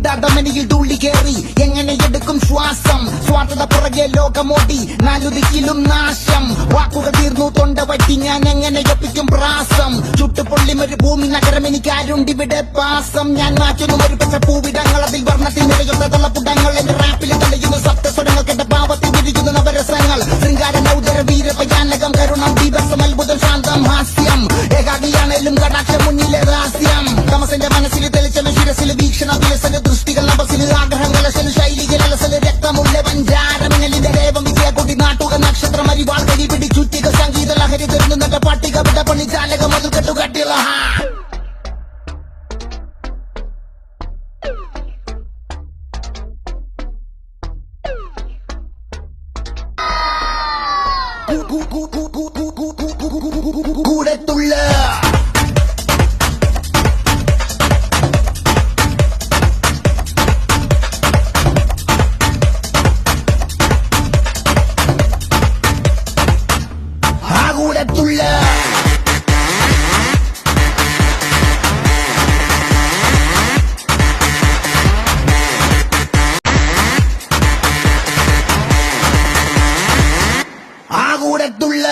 കൂട്ടാതമനിയിൽ തുള്ളി കേറി എങ്ങനെ എടുക്കും ശ്വാസം സ്വാർത്ഥത പുറകെ ലോകമോടി നാലുദിക്കിലും നാശം വാക്കുകൾ തീർന്നു തൊണ്ട പറ്റി ഞാൻ എങ്ങനെ ഒപ്പിക്കും പ്രാസം ചുട്ടുപൊള്ളിമൊരു ഭൂമി നഗരം എനിക്കാരുണ്ടിവിടെ പാസം ഞാൻ മാറ്റുന്നു ഒരു പച്ച പൂവിടങ്ങൾ അതിൽ വർണ്ണത്തിൽ നിറയുന്ന തള്ളപ്പുടങ്ങൾ എന്റെ റാപ്പിൽ തടയുന്നു സപ്തസ്വരങ്ങൾക്ക് എന്റെ ഭാവത്തിൽ വിരിയുന്ന നവരസങ്ങൾ ശൃംഗാര നൗദര വീരപയാനകം കരുണം ദിവസം അത്ഭുതം ശാന്തം ഹാസ്യം ഏകാഗിയാണേലും കടാക്ഷം മുന്നിലെ രഹസ്യം തമസന്റെ മനസ്സിൽ തെളിച്ചത് ശിരസിൽ വീക്ഷണ വിലസന ദൃഷ്ടികൾ നവസിൽ ആഗ്രഹങ്ങൾ ശൈലികൾ അലസൽ രക്തമുള്ള പഞ്ചാരമിനലിന്റെ ദേവം വിജയക്കൊടി നാട്ടുക നക്ഷത്രം അരിവാൾ കരി പിടി ചുറ്റിക സംഗീത ലഹരി തീർന്നു പട്ടിക വിട പണി ചാലകം അതിൽ കെട്ടുകട്ടിള കൂടത്തുള്ള കൂടത്തുള്ള കൂടത്തുള്ള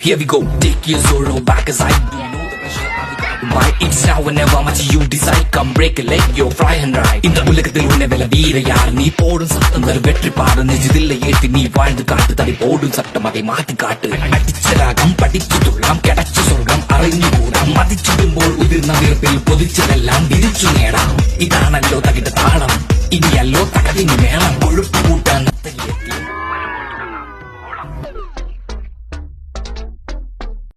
Here we go, take your sorrow back as I do know the pressure I've got. Why it's now or never much you decide. Come break a leg, you're fly and ride. In the உலகத்தில் உன்னை வெல்ல வீர யார் நீ போடும் சத்தம் தரு வெற்றி பாடு நெஞ்சிதில்லை ஏத்தி நீ வாழ்ந்து காட்டு தடி போடும் சட்டம் அதை மாத்தி காட்டு அடிச்ச ராகம் படிச்சு துள்ளாம் கிடைச்ச சொர்க்கம் അറിഞ്ഞു കൂടാം മതിച്ചിടുമ്പോൾ ഉതിർന്ന വീർപ്പിൽ പൊതിച്ചതെല്ലാം വിരിച്ചു നേടാം ഇതാണല്ലോ തകിട്ട താളം ഇനിയല്ലോ തകതിന് വേണം കൊഴുപ്പ് കൂട്ടാൻ